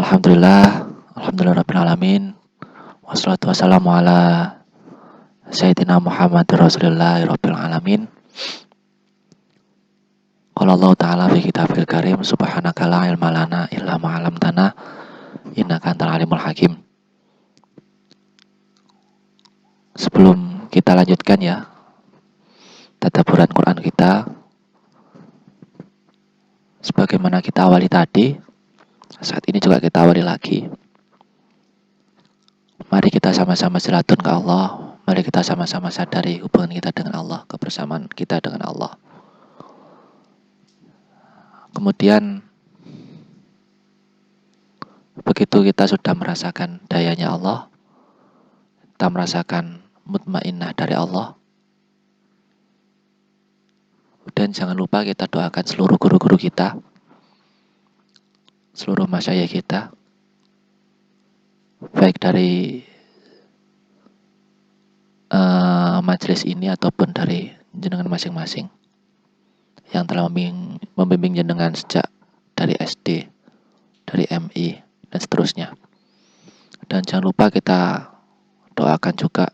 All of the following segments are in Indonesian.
Alhamdulillah rabbil alamin. Wassalatu wassalamu ala Sayyidina Muhammad Rasulullah rabbil alamin. Qala Allah Ta'ala fi kitabil karim, subhanaka la ilma lana illa ma 'allamtana innaka antal alimul hakim. Sebelum kita lanjutkan ya tadabburan Quran kita, sebagaimana kita awali tadi, saat ini juga kita awali lagi. Mari kita sama-sama silatun ke Allah. Mari kita sama-sama sadari hubungan kita dengan Allah, kebersamaan kita dengan Allah. Kemudian begitu kita sudah merasakan dayanya Allah, kita merasakan mutmainnah dari Allah, dan jangan lupa kita doakan seluruh guru-guru kita, seluruh masyayikh kita, baik dari majelis ini ataupun dari jenengan masing-masing yang telah membimbing jenengan sejak dari SD, dari MI, dan seterusnya. Dan jangan lupa kita doakan juga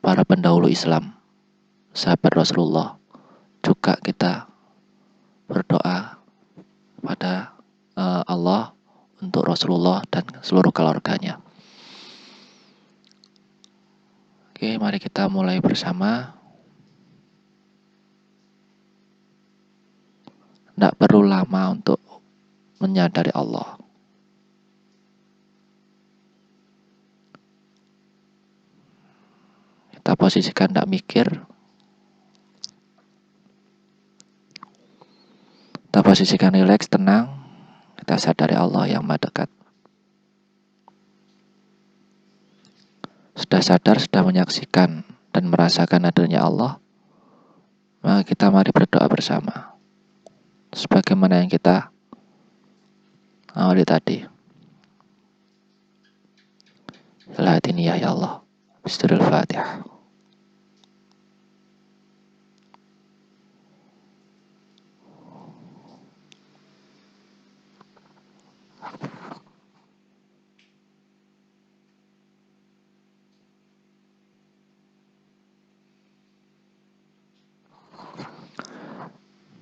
para pendahulu Islam, sahabat Rasulullah. Juga kita berdoa pada Allah untuk Rasulullah dan seluruh keluarganya. Oke, mari kita mulai bersama. Tidak perlu lama untuk menyadari Allah. Kita posisikan tidak mikir. Kita posisikan rileks, tenang. Kita sadari Allah yang maha dekat. Sudah sadar, sudah menyaksikan dan merasakan adanya Allah, maka kita mari berdoa bersama. Sebagaimana yang kita awali tadi. Ilahatini ya Allah. Bismillahirrahmanirrahim.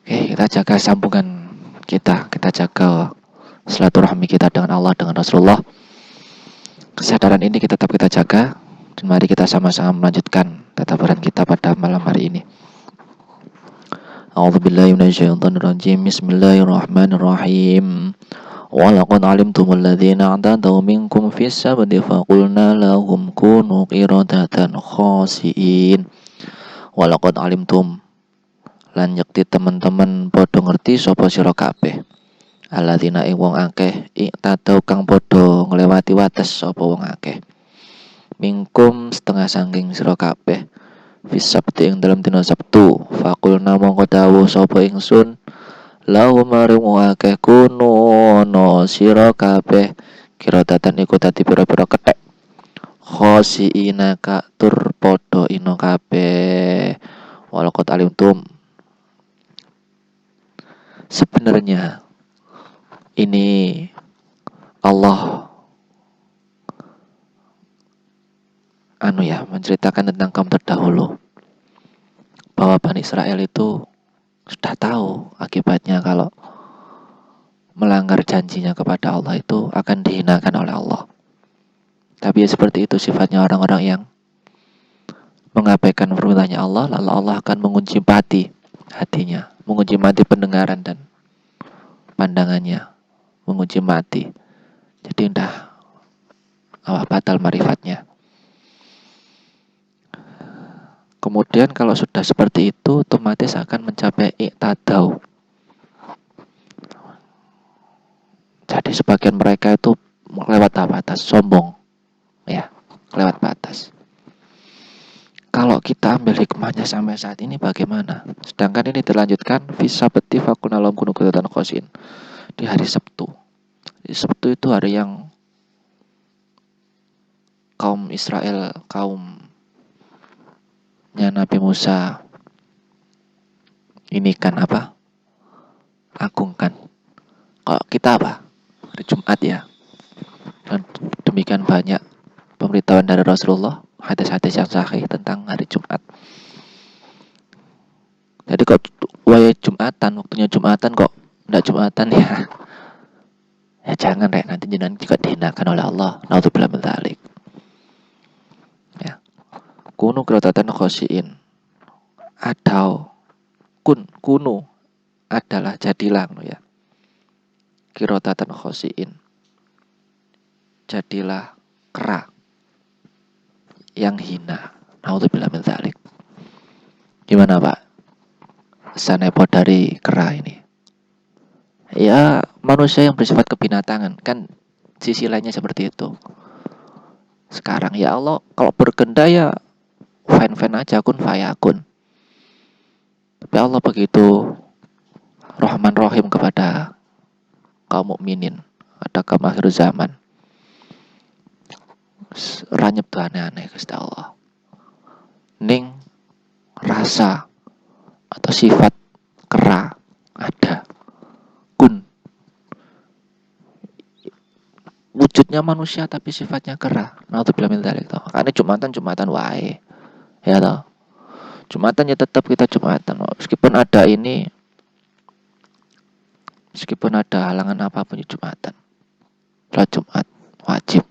Oke, kita jaga sambungan kita jaga silaturahmi kita dengan Allah, dengan Rasulullah. Kesadaran ini tetap kita jaga, dan mari kita sama-sama melanjutkan tadabburan kita pada malam hari ini. A'udzubillahi minasyaitonirrajim. Bismillahirrahmanirrahim. Wa laqad 'alimtumul ladzina i'tadaw minkum fis sabti faqulna lahum kunu qiradatan khasiin. Wa laqad 'alimtum, lan yakti teman-teman padha ngerti sapa sira kabeh, alladzina ing wong akeh i'tadaw kang padha nglewati wates sapa wong akeh, mingkum setengah sangking sira kabeh, fis sabti ing dalam dina Sabtu, faqulna mongko dawuh sapa ingsun, lahum maring wong akeh kuno ana sira kabeh kirodatan iku dadi pira-pira kethek, khosiina ka tur padha ina kabeh. Walaqad alimtum, sebenarnya ini Allah menceritakan tentang kaum terdahulu, bahwa Bani Israel itu sudah tahu akibatnya kalau melanggar janjinya kepada Allah itu akan dihinakan oleh Allah. Tapi ya seperti itu sifatnya orang-orang yang mengabaikan perintahnya Allah, lalu Allah akan mengunci hatinya, mengunci mati pendengaran dan pandangannya, mengunci mati. Jadi batal marifatnya. Kemudian kalau sudah seperti itu, otomatis akan mencapai i'tadau. Jadi sebagian mereka itu lewat batas, sombong, ya, lewat batas. Kalau kita ambil hikmahnya sampai saat ini bagaimana? Sedangkan ini dilanjutkan visa beti fakunalom gunung ketutan kosin di hari Sabtu. Di Sabtu itu hari yang kaum Israel, kaumnya Nabi Musa ini kan agungkan. Kalau kita apa? Hari Jumat ya. Dan demikian banyak pemberitahuan dari Rasulullah, hadis-hadis yang sahih tentang hari Jumat. Jadi kok Jumatan, waktunya Jumatan kok enggak Jumatan ya? Ya jangan rek, nanti jenengan juga dihinakan oleh Allah. Naudzubillah min dzalik. Ya. Kunu qiratan khosiin. Atau kunu adalah jadilah ya. Qiratan khosiin. Jadilah kera yang hina. Naudzubillah min dzalik. Gimana, Pak? Sanepo dari kera ini. Ya, manusia yang bersifat kebinatangan kan sisi lainnya seperti itu. Sekarang ya Allah, kalau berkehendak ya fan-fan aja, kun fayakun. Tapi Allah begitu Rahman Rahim kepada kaum mukminin, ada kaum akhir zaman. Ranyep tuh aneh-aneh Gusti Allah. Ning rasa atau sifat kera ada. Kun wujudnya manusia tapi sifatnya kera. Naudzubillah min dzalik toh. Karena Jumatan wae. Ya toh. Jumatan ya tetap kita Jumatan. Meskipun ada halangan apapun ya Jumatan. Sholat Jumat wajib.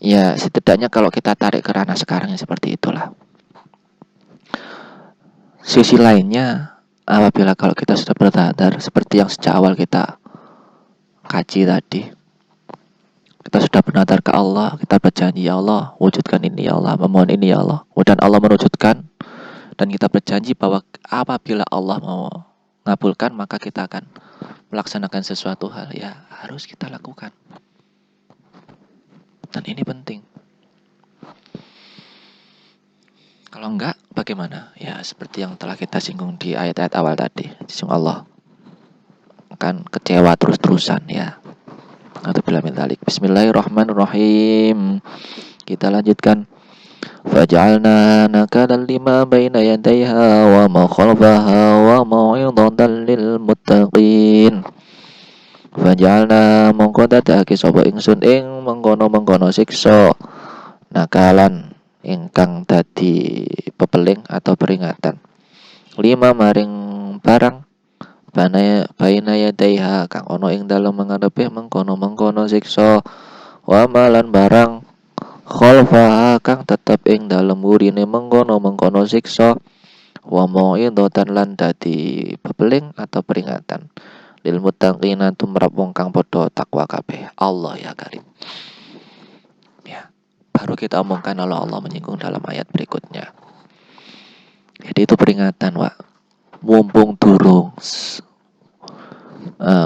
Ya setidaknya kalau kita tarik ke ranah sekarang ya seperti itulah. Sisi lainnya, apabila kalau kita sudah berdadar seperti yang sejak awal kita kaji tadi, kita sudah bernadar ke Allah, kita berjanji ya Allah, wujudkan ini ya Allah, memohon ini ya Allah, dan Allah mewujudkan, dan kita berjanji bahwa apabila Allah mau ngabulkan maka kita akan melaksanakan sesuatu hal, ya harus kita lakukan. Dan ini penting. Kalau enggak, bagaimana? Ya seperti yang telah kita singgung di ayat-ayat awal tadi. Sesungguhnya Allah akan kecewa terus-terusan ya. Naudzubillah min dzalik. Bismillahirrahmanirrahim. Kita lanjutkan. Faj'alna nakalan lima baina yadayha wa ma khalfaha wa mau'izatan lil muttaqin. Faj'alna mongko dadake sapa ingsun ing mengkono-mengkono siksa nakalan ingkang dadi pepeling atau peringatan. Lima maring barang baina yadaiha kang ono ing dalem mengadepi mengkono-mengkono siksa wa malan barang khalfaha kang tetep ing dalem wurine mengkono-mengkono siksa wa mau'izatan lan dadi pepeling atau peringatan lil muttaqina tumrap wong kang padha takwa kabeh. Allah ya karim. Ya, baru kita omongkan Allah menyinggung dalam ayat berikutnya. Jadi itu peringatan, Pak. Mumpung durung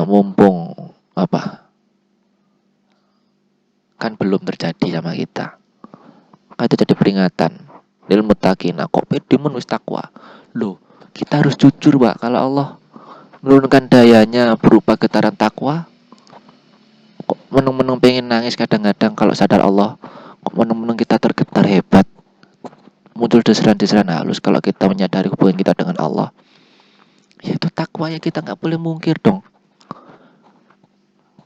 mumpung apa? Kan belum terjadi sama kita. Maka itu jadi peringatan. Lil muttaqina kok pedimun wis takwa. Loh, kita harus jujur, Pak. Kalau Allah menurunkan dayanya berupa getaran takwa, kok menung-menung pengen nangis kadang-kadang kalau sadar Allah. Kok menung-menung kita tergetar hebat. Muncul desiran-desiran halus kalau kita menyadari hubungan kita dengan Allah. Ya itu takwa ya, kita nggak boleh mungkir dong.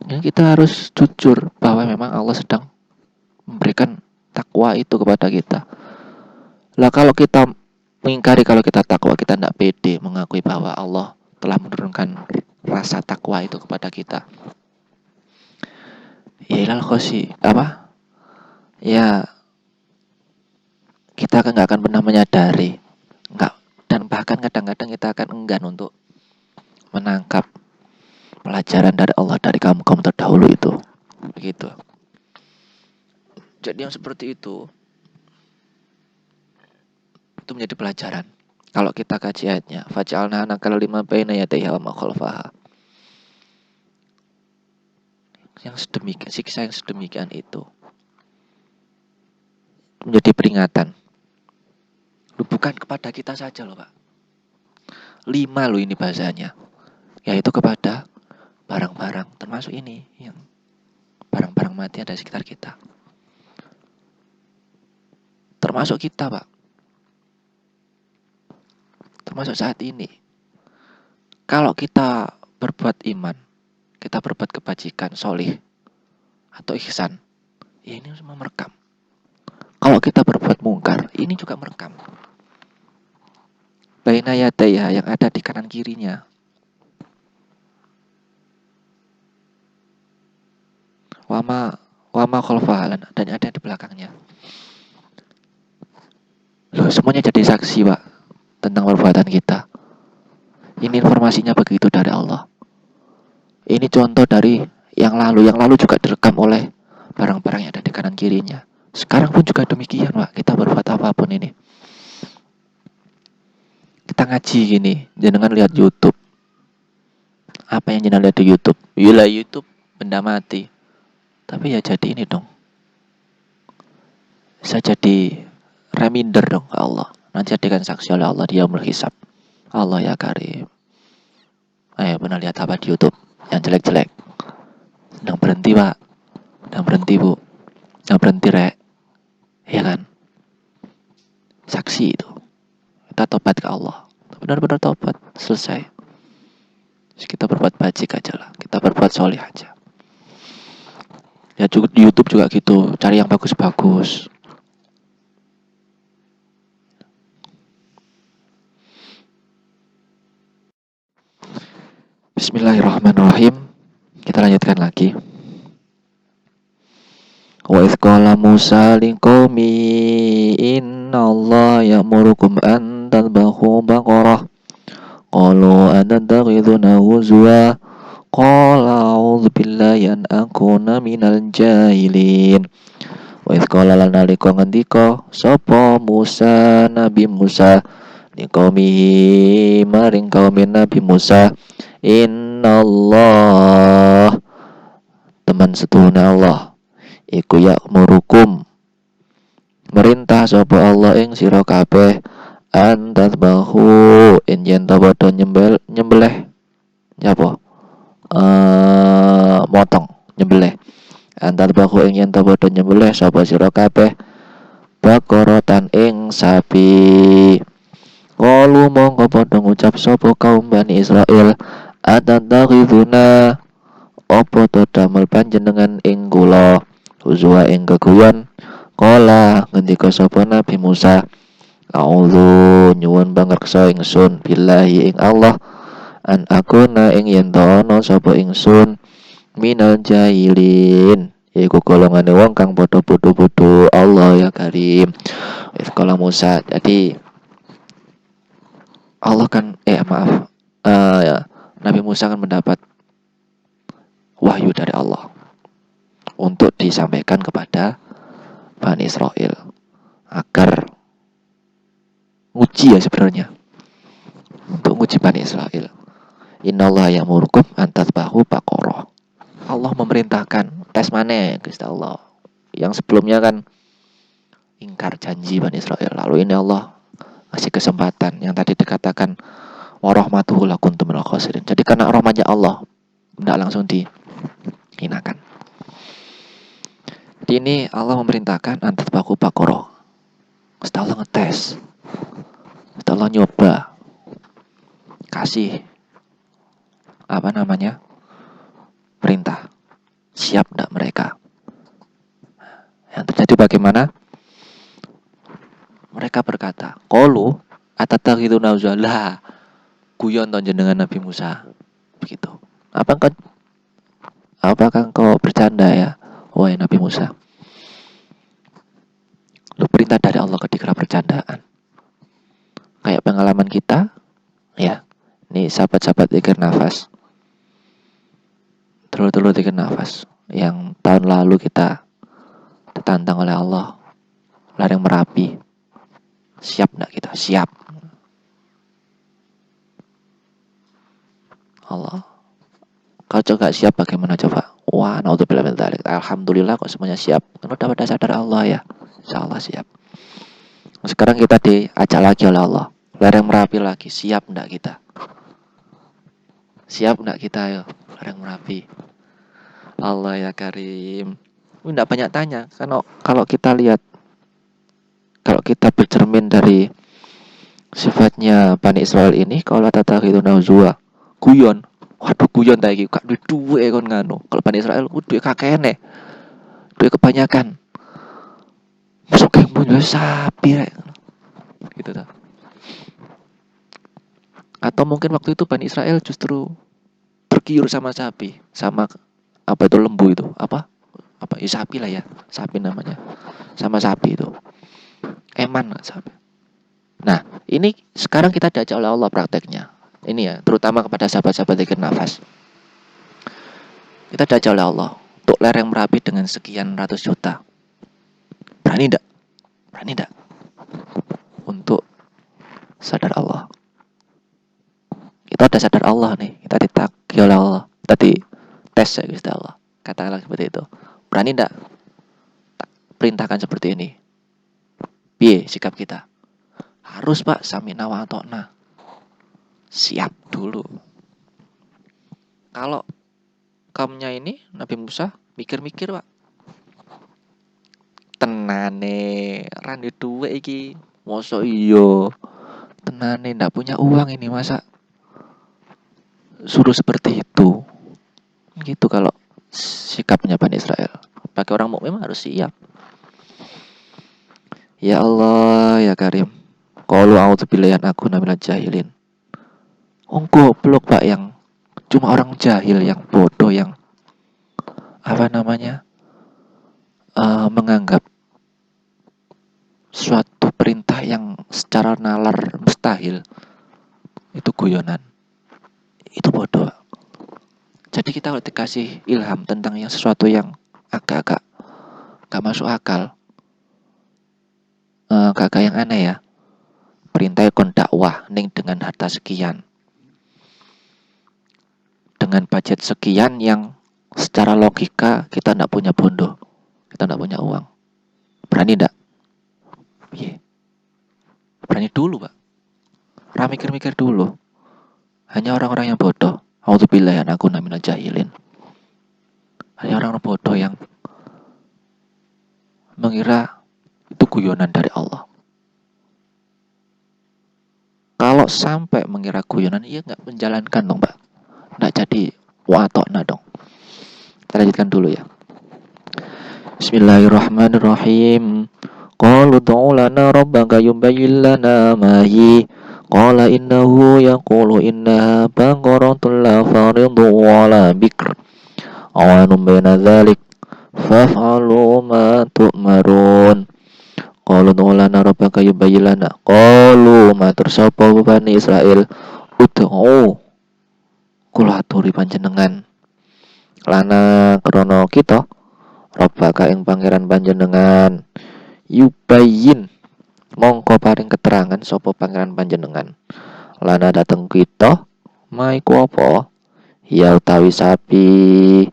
Ya, kita harus jujur bahwa memang Allah sedang memberikan takwa itu kepada kita. Lah kalau kita mengingkari kalau kita takwa, kita tidak pede mengakui bahwa Allah telah menurunkan rasa takwa itu kepada kita. Ya ilal khosi apa? Ya kita nggak akan pernah menyadari, nggak, dan bahkan kadang-kadang kita akan enggan untuk menangkap pelajaran dari Allah dari kaum terdahulu itu. Begitu. Jadi yang seperti itu menjadi pelajaran. Kalau kita kaji ayatnya, faj'alna nakal lima baina yadayha wa ma khalfaha. Yang sedemikian, siksa yang sedemikian itu menjadi peringatan. Bukan kepada kita saja loh, Pak. 5 loh ini bahasanya. Yaitu kepada barang-barang, termasuk ini yang barang-barang mati ada di sekitar kita. Termasuk kita, Pak. Termasuk saat ini. Kalau kita berbuat iman, kita berbuat kebajikan, solih, atau ihsan, ini semua merekam. Kalau kita berbuat mungkar, ini juga merekam. Baina yadaya, yang ada di kanan kirinya. Wama khalfaha, dan ada di belakangnya. Loh, semuanya jadi saksi, Pak, tentang perbuatan kita. Ini informasinya begitu dari Allah. Ini contoh dari yang lalu juga direkam oleh barang-barang yang ada di kanan kirinya. Sekarang pun juga demikian, Pak. Kita berbuat apapun ini. Kita ngaji gini, jangan lihat YouTube. Apa yang jenengan lihat di YouTube? Yalah, YouTube benda mati. Tapi ya jadi ini dong. Saya jadi reminder dong ke Allah. Nanti jadikan saksi oleh Allah di yaumul hisab. Allah ya karim. Ayo pernah lihat apa di YouTube yang jelek-jelek? Sedang berhenti, Pak. Sedang berhenti, Bu. Sedang berhenti, Rek. Ya kan? Saksi itu. Kita tobat ke Allah. Benar-benar tobat. Selesai. Terus kita berbuat bajik aja lah. Kita berbuat solih aja. Ya di YouTube juga gitu. Cari yang bagus-bagus. Bismillahirrahmanirrahim. Kita lanjutkan lagi. Wa idh qala Musa liqaumi innallaha ya'murukum an tadhbahu baqarah. Qalu atattakhidhuna huzwa. Qala a'udzu billahi an akuna minal jahilin. Wa idh qala lan nalika ngendika sapa Musa Nabi Musa liqaumihi maring kaum Nabi Musa, innallah teman setuhuna Allah iku ya'murukum merintah sapa Allah ing sira kabeh antat bahu yen ta padha nyembelih apa motong nyembelih antat bahu ing yen ta padha nyembelih sapa sira kabeh bakorotan ing sapi. Qalu mongko padha ngucap sapa kaum Bani Israil atattakhiduna apa to damel panjenengan ing kula uzwa ing keguyon. Qala ngendika sapa Nabi Musa a'udzu nyuwun pangreksa ingsun billahi ing Allah an akuna ing yen ana sapa ingsun minal jahilin iku golongane wong kang padha bodho-bodho. Allah ya karim. Kalau Musa, jadi Allah kan ya, Nabi Musa kan mendapat wahyu dari Allah untuk disampaikan kepada Bani Israel agar nguji ya sebenarnya, untuk nguji Bani Israel. Innallaha ya'murukum an tadhbahu baqarah. Allah memerintahkan tes mana Gusti Allah. Yang sebelumnya kan ingkar janji Bani Israel. Lalu ini Allah kasih kesempatan yang tadi dikatakan warahmatuhu lakuntum minal khasirin. Jadi karena rahmatnya Allah tidak langsung dihinakan. Jadi ini Allah memerintahkan antat baku bakoroh. Setelah Allah ngetes, setelah Allah nyoba, kasih perintah, siap tidak mereka? Yang terjadi bagaimana? Mereka berkata, qalu atattakhiduna uzalla. Guyon to jenengan Nabi Musa. Begitu. Apakah kau bercanda ya, wahai Nabi Musa? Lu perintah dari Allah kok dikira bercandaan. Kayak pengalaman kita, ya. Nih sahabat-sahabat zikir nafas. Terus zikir nafas. Yang tahun lalu kita ditantang oleh Allah, ladang Merapi. Siap enggak kita? Siap. Allah. Kalau coba siap bagaimana coba? Wah, naudzubillah min dzalik. Alhamdulillah kok semuanya siap. Kan udah pada sadar Allah ya. Insyaallah siap. Sekarang kita diajak lagi oleh Allah. Lereng Merapi lagi. Siap enggak kita? Siap enggak kita ayo? Lereng Merapi. Allah ya karim. Enggak banyak tanya. Karena kalau kita lihat, kalau kita bercermin dari sifatnya Bani Israel ini, kalau tatakhiduna huzwa, guyon. Waduh guyon ta iki, gak duwe duwe kon nganu. Kalau Bani Israel duwe kakene, duwe kebanyakan. Masuk yang punya sapi rek. Gitu ta. Atau mungkin waktu itu Bani Israel justru tergiur sama sapi, sama apa itu lembu itu, apa ya sapi lah ya, sapi namanya, sama sapi itu, eman sapi. Nah ini sekarang kita diajak oleh Allah prakteknya, ini ya terutama kepada sahabat-sahabat zikir nafas. Kita diajak oleh Allah untuk lereng Merapi dengan sekian ratus juta. Berani ndak? Berani ndak? Untuk sadar Allah. Kita udah sadar Allah nih, kita ditagih oleh Allah, tadi tes ya Gusti Allah. Katakanlah seperti itu. Berani ndak? Perintahkan seperti ini. Piye sikap kita? Harus Pak, samina wa atokna. Siap dulu. Kalau kaumnya ini Nabi Musa mikir-mikir Pak. Tenane randi duwe iki. Mosok iya. Tenane ndak punya uang ini masa suruh seperti itu. Gitu kalau sikapnya Bani Israel. Bagi orang mukmin harus siap. Ya Allah, ya Karim. Qalu a'udzubillahi an akuna minal jahilin. Goblok Pak, yang cuma orang jahil, yang bodoh, yang apa namanya, menganggap suatu perintah yang secara nalar mustahil itu guyonan, itu bodoh. Jadi kita kalau dikasih ilham tentang yang sesuatu yang agak-agak gak masuk akal, agak yang aneh ya, perintah kon dakwah ning dengan harta sekian, dengan budget sekian yang secara logika kita ndak punya bondo, kita ndak punya uang. Berani ndak? Yeah. Berani dulu Pak. Mikir-mikir dulu. Hanya orang-orang yang bodoh. A'udzubillahi an akuna minal jahilin. Hanya orang-orang bodoh yang mengira itu guyonan dari Allah. Kalau sampai mengira guyonan, ia nggak menjalankan dong Pak. Nggak jadi watokna dong. Kita lanjutkan dulu ya. Bismillahirrahmanirrahim. Qalu ud'u lana rabbaka yubayyin lana ma hi. Qala innahu yaqulu innaha baqaratun la faridun wa la bikr. Awanun baina dzalik faf'alu ma tu'marun. Qalu ud'u lana rabbaka yubayyin lana. Qalu matur sapa Bani Israil, ud'u kula aturi panjenengan lana krana kita rabbaka ing pangeran panjenengan yubayyin mongko paring keterangan sapa pangeran panjenengan lana dateng kita maiku apa ya utawi sapi.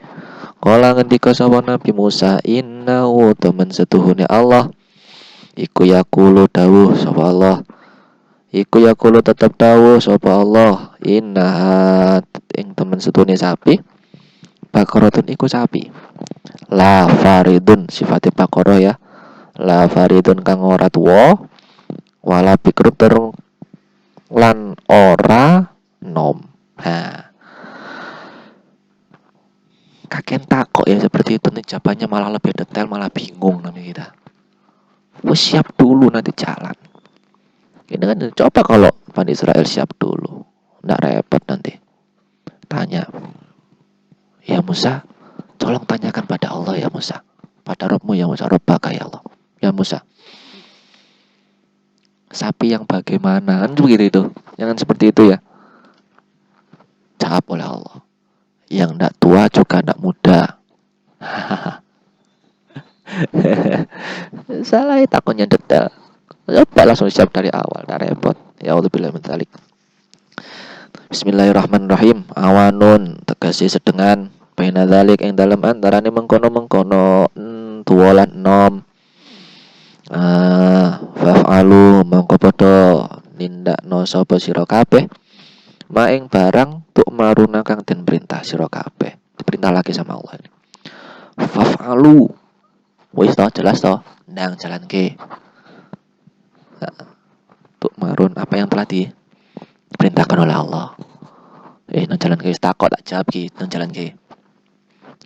Kala ngendika sapa Nabi Musa, innahu temen setuhune Allah iku yakulu dawuh sapa Allah, iku yakulu tetep dawuh sapa Allah, innaha ing temen setuhune sapi baqaratun iku sapi la faridun, sifatnya baqarah ya, la faridun kang ora tuwa wala bikrut lan ora nom. Nah, kakek takok ya seperti itu nih, jawabannya malah lebih detail, malah bingung namanya kita. Wes siap dulu nanti jalan. Ini kan coba kalau Bani Israel siap dulu, nggak repot nanti. Tanya, ya Musa, tolong tanyakan pada Allah ya Musa, pada Rabbmu ya Musa, Rabbaka ya Allah, ya Musa. Sapi yang bagaimana? Kan begitu itu. Jangan seperti itu ya. Jawab oleh Allah. Yang ndak tua juga ndak muda. Salah takutnya detail. Coba langsung siap dari awal, ndak repot. Ya Allah billahi min dzalik. Bismillahirrahmanirrahim. Awanun tegasi sedengan baina dzalik ing dalem antarane mengkono-mengkono tuwalan nom. Fa'alu mongko padha nindakno sapa sira kabeh maing barang tuk maruna kang den perintah sira kabeh. Diperintah lagi sama Allah ini. Fa'alu wis to jelas to, ndang jalanke. Tuk marun apa yang telah diperintahkan oleh Allah. Nang jalan ke takut tak jawab ki nang jalan ke.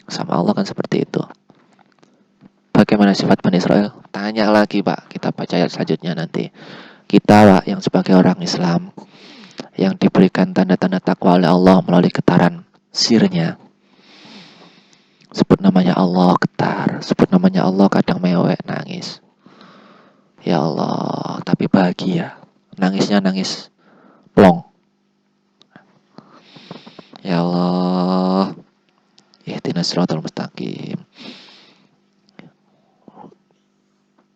Sama Allah kan seperti itu. Bagaimana sifat Bani Israel? Tanya lagi Pak, kita baca ayat selanjutnya nanti. Kita Pak yang sebagai orang Islam yang diberikan tanda-tanda takwa oleh Allah melalui getaran sirnya. Sebut namanya Allah getar, sebut namanya Allah kadang mewek nangis. Ya Allah, tapi bahagia. Nangisnya nangis plong. Ya Allah, ihdinas siratal mustaqim.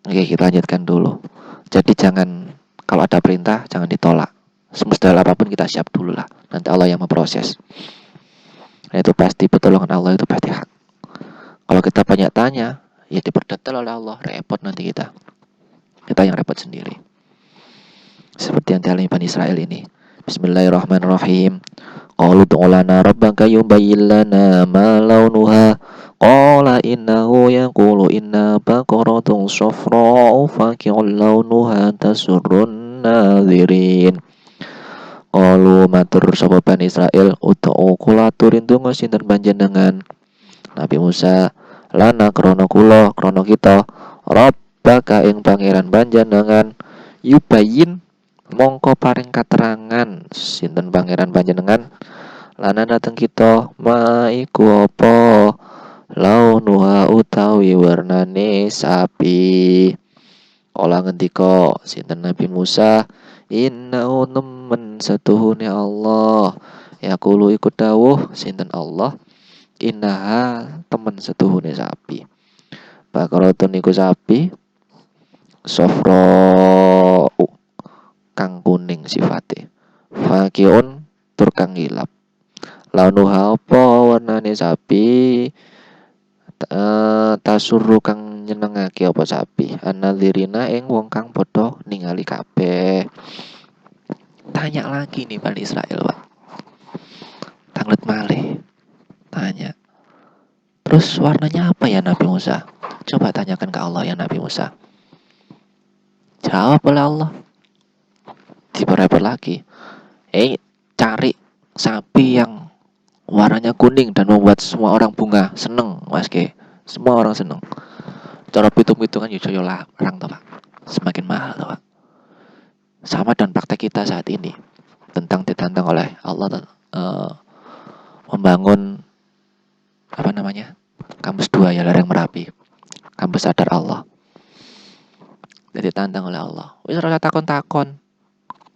Oke, kita lanjutkan dulu. Jadi jangan, kalau ada perintah jangan ditolak. Semustahil apapun kita siap dulu lah. Nanti Allah yang memproses. Nah, itu pasti pertolongan Allah itu pasti hak. Kalau kita banyak tanya, ya diperdetail oleh Allah, repot nanti kita. Kita yang repot sendiri. Seperti yang dialami Bani Israel ini. Bismillahirrahmanirrahim. Qalu du'lana rabbaka yubayyin lana ma launuha. Qala innahu yaqulu inna baqaratun safra'u faqi'un launuha tasurrun nadhirin. Qalu matur sapa Bani Israel ud'u kula turin donga sinten panjenengan. Nabi Musa lana krono kula krono kita rabbaka ing pangeran panjenengan yubayyin mongko paring katerangan sinten pangeran panjenengan lana dateng kita maiku apa launuha utawi warnane sapi. Olah ngendika sinten Nabi Musa inna nemen setuhune Allah yaqulu iku dawuh sinten Allah innaha temen setuhune sapi. Bakaratun iku sapi sofro kang kuning sifate. Fakiun tur kang ngilap. Launuha apa warnane sapi tasuru kang nyenengake apa sapi. Anadzirina ing wong kang padha ningali kabeh. Tanya lagi nih Bani Israel, Pak. Tanglet malih. Tanya. Terus warnanya apa ya Nabi Musa? Coba tanyakan ke Allah ya Nabi Musa. Jawab oleh Allah. Diperlebar lagi. Cari sapi yang warnanya kuning dan membuat semua orang bunga seneng, Mas Ke. Semua orang seneng. Cara hitung-hitungan ya joyo larang toh, Pak. Semakin mahal toh, Pak. Sama dan praktek kita saat ini tentang ditantang oleh Allah membangun apa namanya? Kampus 2 ya lereng Merapi. Kampus Sadar Allah. Jadi tantang oleh Allah. Wis ora takon-takon.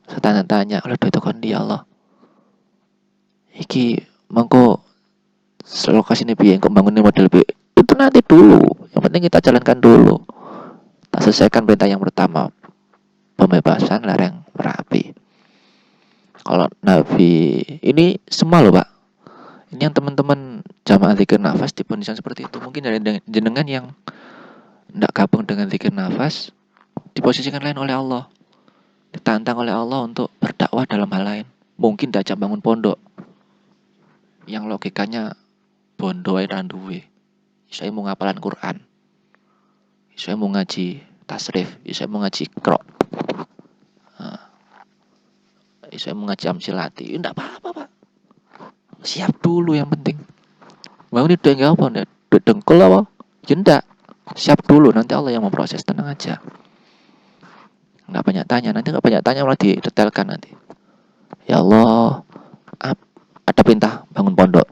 Tanya-tanya oleh takon dia Allah. Iki mengko lokasi ini piye engko bangunnya model piye? Itu nanti dulu. Yang penting kita jalankan dulu. Tak selesaikan perintah yang pertama. Pembebasan lereng Merapi. Kalau Nabi ini semua loh Pak. Ini yang teman-teman jamaah zikir nafas di kondisi seperti itu. Mungkin ada jenengan yang tidak gabung dengan zikir nafas, diposisikan lain oleh Allah. Ditantang oleh Allah untuk berdakwah dalam hal lain. Mungkin diajak bangun pondok. Yang logikanya bondo ae randuwe. Saya mau ngapalan Quran. Saya mau ngaji tasrif, saya mau ngaji qira. Saya mau ngaji amsilati. Enggak apa-apa, Pak. Siap dulu yang penting. Mau ini udah apa nih? Dengkul apa? Ya enggak. Siap dulu, nanti Allah yang memproses. Tenang aja. Enggak banyak tanya, nanti enggak banyak tanya malah didetailkan nanti. Ya Allah, ada perintah bangun pondok.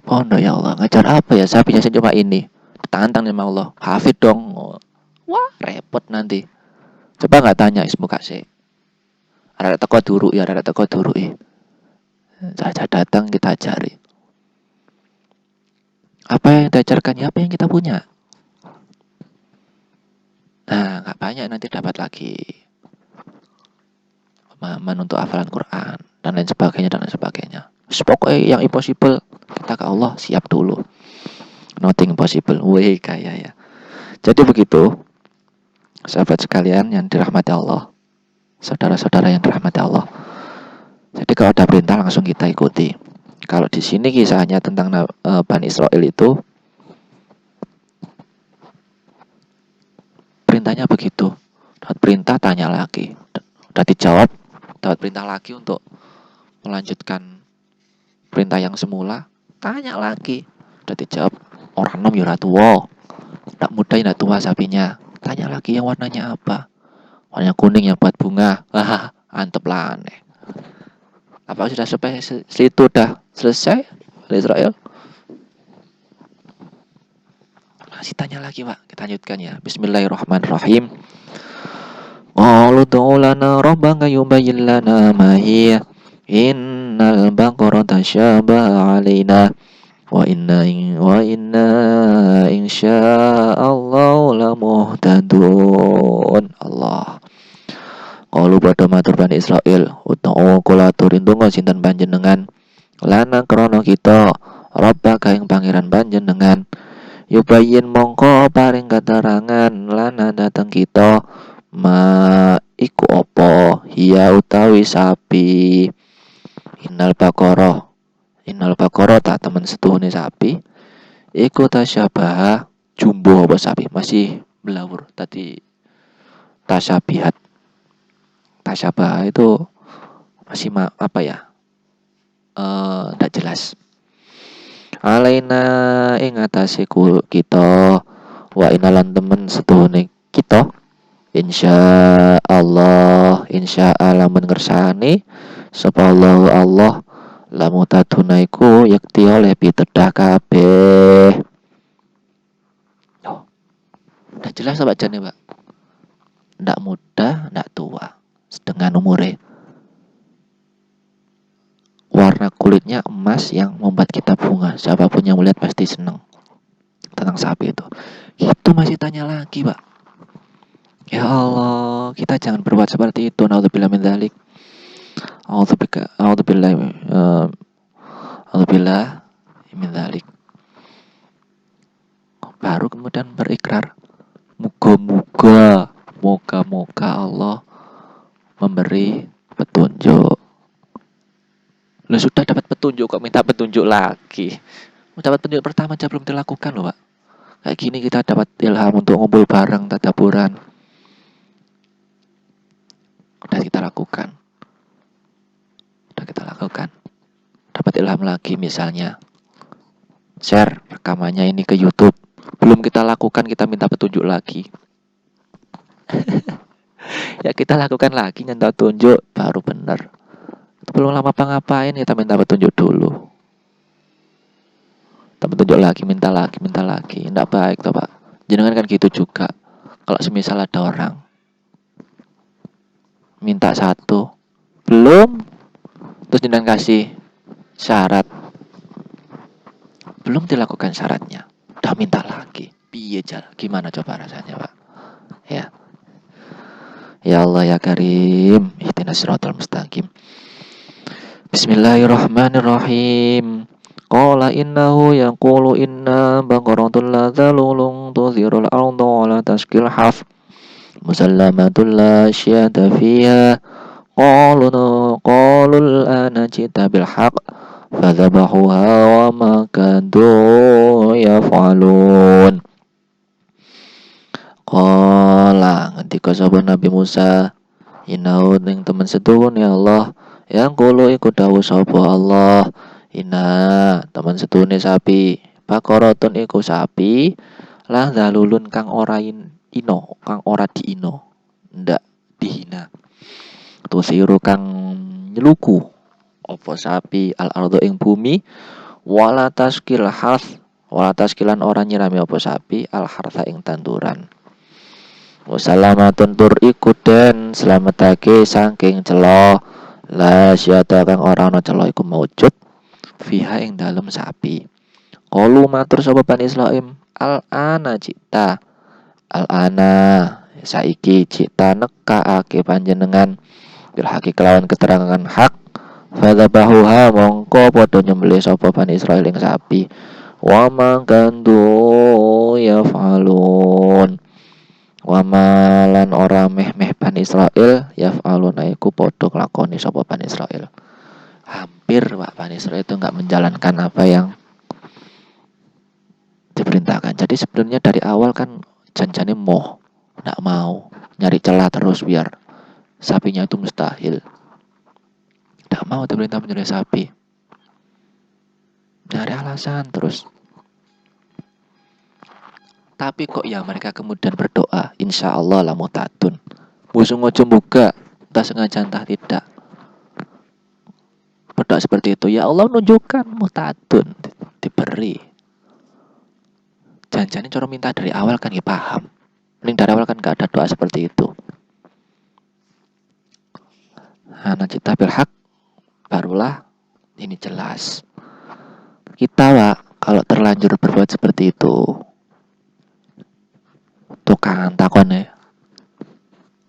Pondok ya Allah, ngajar apa ya? Sapinya saya cuma ini. Tantang sama Allah. Hafid dong. Wah, repot nanti. Coba enggak tanya, semoga sih. Ada teko duru ya, ada teko duru ya. Saja datang kita cari. Apa yang diajarkan ya, apa yang kita punya. Nah, nggak banyak nanti dapat lagi pemahaman untuk hafalan Quran dan lain sebagainya dan lain sebagainya. Pokoknya yang impossible kita ke Allah siap dulu. Nothing impossible. Wih kaya ya. Jadi begitu, sahabat sekalian yang dirahmati Allah, saudara-saudara yang dirahmati Allah. Jadi kalau ada perintah langsung kita ikuti. Kalau di sini kisahnya tentang Bani Israel itu perintahnya begitu. Dapat perintah tanya lagi. Udah dijawab, dapat perintah lagi untuk melanjutkan perintah yang semula, tanya lagi. Udah dijawab, orang nom ya tua, tak muda ya tua sapinya. Tanya lagi yang warnanya apa? Warnanya kuning yang buat bunga. Haha, antep lah aneh. Apa sudah sampai situ udah selesai Israel? Masih tanya lagi Pak, kita lanjutkan ya. Bismillahirrahmanirrahim. Qalu ud'u lana rabbaka yubayyin lana ma hiya. Innal baqarata tasyabaha 'alaina wa inna insyaallahu lamuhtadun. Allah. Qalu padha matur Bani Israil, utawa kula aturin donga sinten panjenengan lana krana kita rabbaka ing pangeran panjenengan yubayyin mongko paring keterangan lana dateng kita ma iku apa hiya utawi sapi innal bakara tak temen setuhune sapi iku tasyabaha jumbo apa sapi masih belawur tadi tasyabihat itu masih apa ya ndak jelas alaina ing atase kita wa inalan temen setuhune kita insya Allah ngersani sapa Allah lamu tadunaiku yakti oleh pitedah kabeh. Oh, udah jelas Pak jane Pak. Ndak muda, ndak tua. Dengan umure. Warna kulitnya emas yang membuat kita bunga. Siapapun yang melihat pasti senang. Tentang sapi itu. Itu masih tanya lagi Pak. Ya Allah, kita jangan berbuat seperti itu. Naudzubillah min dzalik. A'udzubillah min dzalik. Baru kemudian berikrar. Moga-moga Allah memberi petunjuk. Lu sudah dapat petunjuk kok minta petunjuk lagi. Dapat petunjuk pertama aja belum dilakukan loh Pak. Kayak gini kita dapat ilham untuk ngumpul bareng tadaburan. Udah kita lakukan. Dapat ilham lagi misalnya share rekamannya ini ke YouTube. Belum kita lakukan, kita minta petunjuk lagi. Ya kita lakukan lagi, minta tunjuk baru benar. Belum lama apa-ngapain, kita minta petunjuk dulu. Minta petunjuk lagi, minta lagi. Nggak baik toh Pak. Jangan kan gitu juga. Kalau semisal ada orang minta satu, belum, terus jangan kasih syarat, belum dilakukan syaratnya, udah minta lagi. Piye gimana coba rasanya Pak? Ya Allah ya Karim, ihdinas siratal mustaqim. Bismillahirrahmanirrahim. Qala innahu yaqulu inna baqaratun la dzalulun tudhirul arda wa la taskil haf musallamatul la syata fiha qalul ana jita bil haqq fadhabahuha wa ma kadu yaf'alun. Qala ngendika sapa Nabi Musa innahu ing temen setuhun ya Allah yang kulo iku dawuh sapa Allah inna temen setuhune sapi baqaratun iku sapi lah zalulun kang ora kang ora diino ndak dihina tusiru kang nyeluku apa sapi al ardo ing bumi wala taskilan ora nyirami apa sapi al hartha ing tanduran. Wassalamatun tur iku den slametake saking celo la syata kang ora ana celo iku maujud fiha ing dalem sapi. Qalu matur sapa Bani Israil al-ana cita al-ana saiki cita nekaake panjenengan bil haqi kelawan keterangan hak fadzabahuha mongko padha nyembelih sapa Bani Israil ing sapi wa mangkandu yafalun wamalan ora meh Bani Israil yaf'aluna iku padha nglakoni sapa Bani Israil. Hampir Pak Bani Israil itu enggak menjalankan apa yang diperintahkan. Jadi sebenarnya dari awal kan janjane enggak mau nyari celah terus biar sapinya itu mustahil. Tidak mau diperintah menyembelih sapi. Nyari alasan terus. Tapi kok ya mereka kemudian berdoa, insya Allah la mutatun. Musuh ngojo buka, entah sengaja entah tidak. Berdoa seperti itu, ya Allah menunjukkan mutatun, diberi. Jangan-jangan cara minta dari awal kan ya paham. Mending dari awal kan gak ada doa seperti itu. Nah, cita bilhaq, barulah ini jelas. Kita Pak, kalau terlanjur berbuat seperti itu, tukang takon ya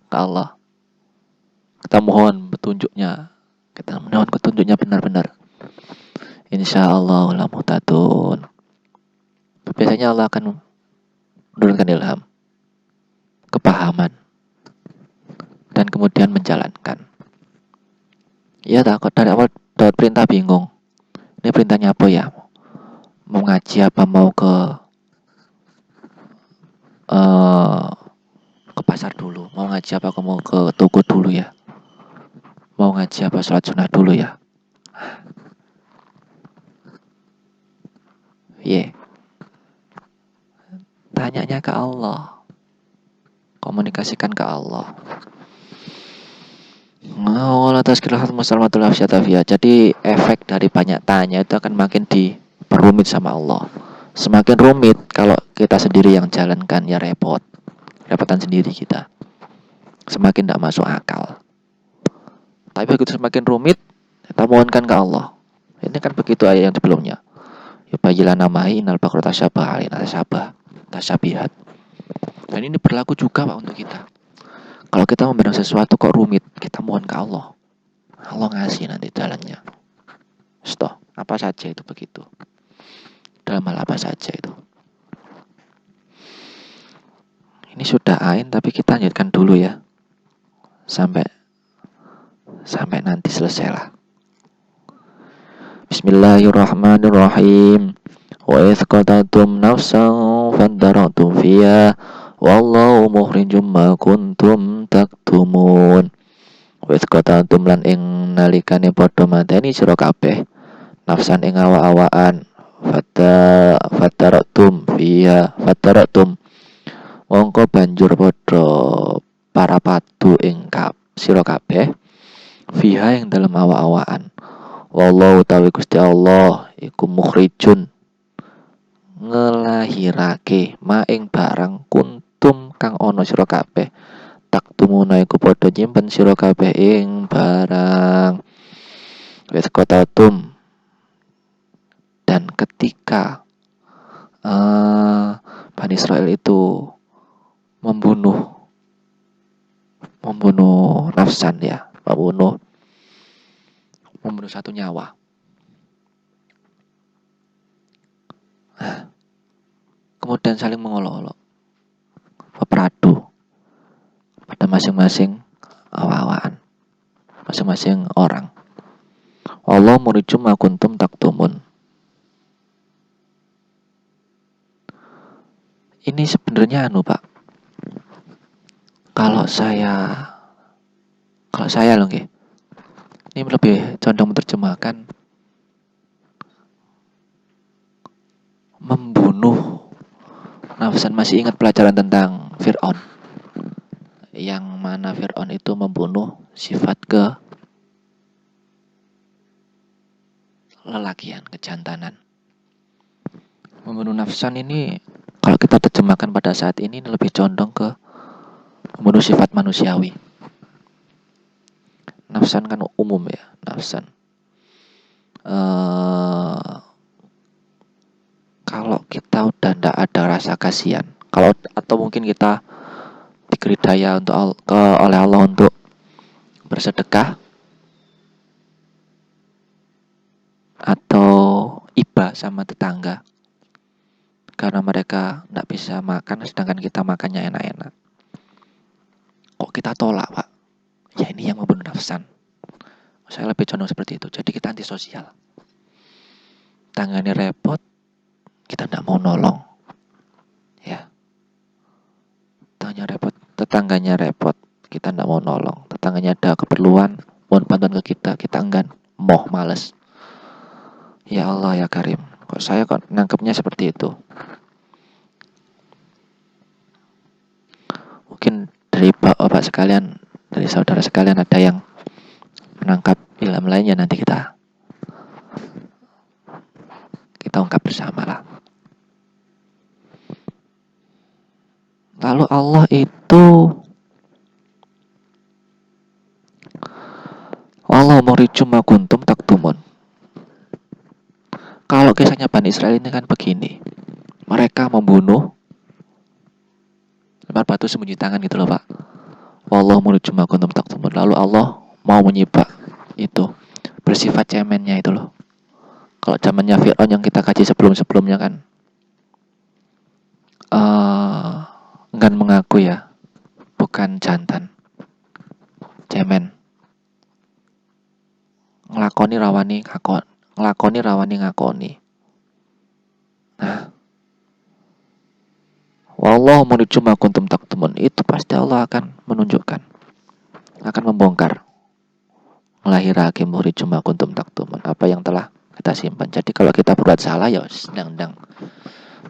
ke Allah. Kita mohon petunjuknya. Kita mohon petunjuknya benar-benar. Insya Allah la mutatun. Biasanya Allah akan menurunkan ilham, kepahaman, dan kemudian menjalankan. Ya takut dari awal dapat perintah bingung. Ini perintahnya apa ya? Mau ngaji apa mau ke pasar dulu? Mau ngaji apa mau ke toko dulu ya? Mau ngaji apa sholat sunnah dulu ya? Yeah. Tanyanya ke Allah. Komunikasikan ke Allah. Jadi efek dari banyak tanya itu akan makin diperumit sama Allah. Semakin rumit kalau kita sendiri yang jalankan ya repot. Repotan sendiri kita. Semakin tidak masuk akal. Tapi begitu semakin rumit, kita mohonkan ke Allah. Ini kan begitu ayat yang sebelumnya. Yubayyilan namahi innal baqara tasyabah alaina tasyabihat. Dan ini berlaku juga Pak untuk kita. Kalau kita memandang sesuatu kok rumit, kita mohon ke Allah. Allah ngasih nanti jalannya. Stop. Apa saja itu begitu. Dalam hal apa saja itu. Ini sudah ain tapi kita lanjutkan dulu ya. Sampai nanti selesai lah. Bismillahirrahmanirrahim. Wa idh qatatum nafsan fadaratum fiha wallahu mukhrijum ma kuntum taktumun. Wa idh qatatum lan ing nalikane padha mateni sira kabeh nafsan ing awa-awaan fadaratum fiha fadaratum mongko banjur padha para padu ing sira kabeh fiha ing dalem awa-awaan. Wallahu ta'ala Gusti Allah iku mukhrijun ngelahirake ma ing barang kuntum kang ana sira kabeh taktumuna iku padha nyimpen sira kabeh ing barang wis kotatum. Dan ketika Bani Israil itu membunuh nafsan ya, membunuh satu nyawa. Kemudian saling mengolok-olok, beradu pada masing-masing awa-awaan, masing-masing orang. Allah murijum ma kuntum taktumun. Ini sebenarnya Pak. Kalau saya loh nggih. Ini lebih condong menerjemahkan membunuh nafsan. Masih ingat pelajaran tentang Fir'aun, yang mana Fir'aun itu membunuh sifat lelakian, kejantanan. Membunuh nafsan ini kalau kita terjemahkan pada saat ini lebih condong ke membunuh sifat manusiawi. Nafsan kan umum ya, nafsan. Kalau kita udah ndak ada rasa kasihan, atau mungkin kita diberi daya oleh Allah untuk bersedekah atau iba sama tetangga karena mereka ndak bisa makan sedangkan kita makannya enak-enak, kok kita tolak Pak? Ya ini yang membunuh nafsan. Saya lebih condong seperti itu. Jadi kita antisosial. Tangannya repot, kita tidak mau nolong. Ya. Tetangganya repot, kita tidak mau nolong. Tetangganya ada keperluan, mohon bantuan ke kita enggan. males. Ya Allah ya Karim, kok saya kok nangkepnya seperti itu. Mungkin dari bapak sekalian, dari saudara sekalian ada yang menangkap ilham lainnya, nanti kita ungkap bersama lah. Lalu Allah itu Allah muricum ma kuntum taktumun. Kalau kisahnya Bani Israel ini kan begini. Mereka membunuh, lempar batu sembunyi tangan gitu loh Pak. Allah muricum ma kuntum taktumun. Lalu Allah mau menyibak itu, bersifat cemennya itu loh. Kalau zamannya Fir'aun yang kita kaji sebelum-sebelumnya kan enggan mengaku ya, bukan jantan, cemen. Ngelakoni rawani ngakoni. Nah, wallahu menuju ma kuntum taktumun, itu pasti Allah akan menunjukkan, akan membongkar, melahirake menuju ma kuntum taktumun, apa yang telah kita simpan. Jadi kalau kita berbuat salah ya sedang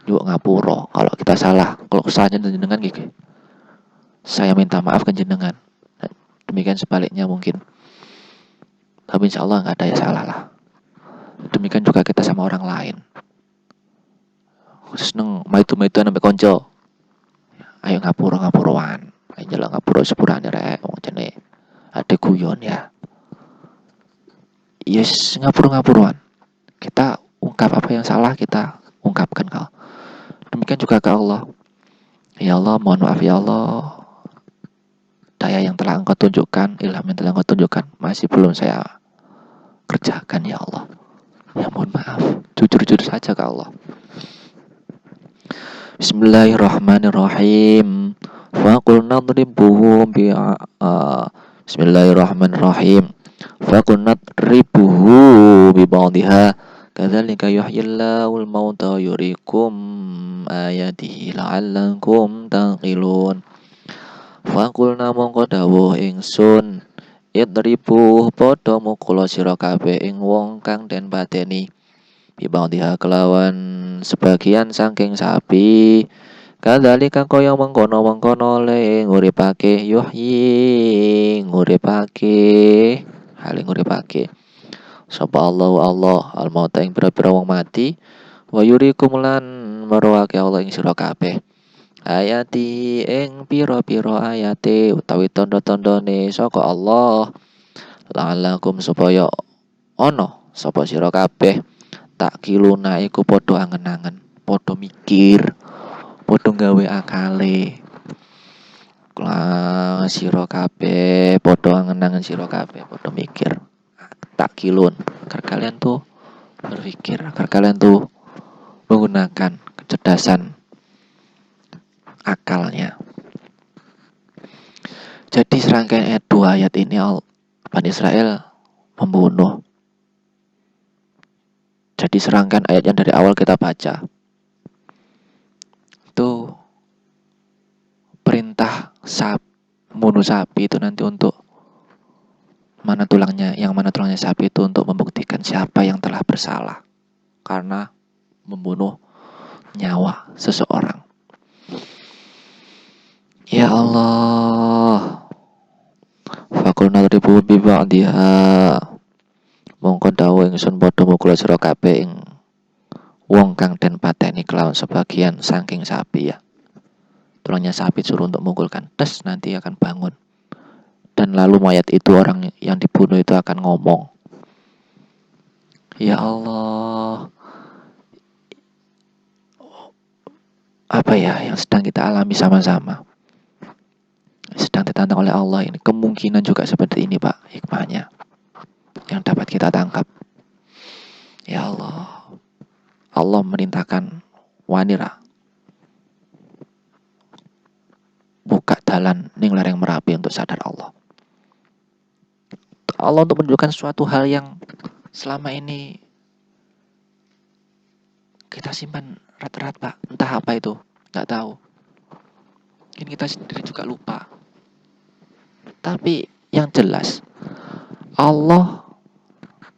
juga ngapuro. Kalau kita salah, kalau kesalahannya jenengan gitu, saya minta maaf ke jenengan. Demikian sebaliknya mungkin. Tapi insya Allah nggak ada ya salah lah. Demikian juga kita sama orang lain. Seneng maitu-maitu sampai konco. Ayo ngapuroan. Ayo jalan ngapuro sepurane rek. Wong jane ade guyon ya. Yes, ngapuroan. Kita ungkap apa yang salah, kita ungkapkan kau. Demikian juga ke Allah. Ya Allah, mohon maaf ya Allah. Daya yang telah Engkau tunjukkan, ilham yang telah Engkau tunjukkan masih belum saya kerjakan ya Allah. Ya mohon maaf. Jujur-jujur saja ke Allah. Bismillahirrahmanirrahim. Faqulna dribuhu Bismillahirrahmanirrahim. Faqulna dribuhu bi ba'dihha kadzalika yuhyillahul mauta yuriikum ayatihi la'allakum taqilun. Faqulna mongko dawuh ingsun, idribu padha mukula sira kabeh ing wong kang den pateni bibangdiha kelawan sebagian saking sapi. Kadzalika kaya mengkono-mengkono le nguripake yuhyi nguripake hale nguripake sapa Allah al mauta ing pira-pira wong mati wa yurikum lan maruake Allah ing sira kabeh ayati ing pira-pira ayate utawi tanda-tandane saka Allah la'allakum supaya ana sapa sira kabeh tak kiluna iku padha angen-angen, padha mikir, padha gawe akale. Sira kabeh padha angen-angen, sira kabeh padha mikir. Tak kilun, agar kalian tuh berpikir, agar kalian tuh menggunakan kecerdasan akalnya. Jadi serangkaian ayat 2 ayat ini Bani Israel membunuh. Jadi serangkaian ayat yang dari awal kita baca itu perintah bunuh sapi itu nanti untuk mana tulangnya sapi itu untuk membuktikan siapa yang telah bersalah karena membunuh nyawa seseorang. Ya Allah, fakulna ribu bi ba'diha mongko dawuh ingsun padha mukul sira kabeh ing wong kang den pateni kelawan sebagian saking sapi ya. Tulangnya sapi suruh untuk mukulkan, tes nanti akan bangun. Dan lalu mayat itu, orang yang dibunuh itu akan ngomong, ya Allah, apa ya yang sedang kita alami sama-sama, sedang ditantang oleh Allah ini. Kemungkinan juga seperti ini Pak, hikmahnya yang dapat kita tangkap. Ya Allah, Allah merintahkan wanira buka dalan ning lereng Merapi untuk sadar Allah. Allah untuk menunjukkan suatu hal yang selama ini kita simpan erat-erat Pak. Entah apa itu, nggak tahu. Mungkin kita sendiri juga lupa. Tapi yang jelas Allah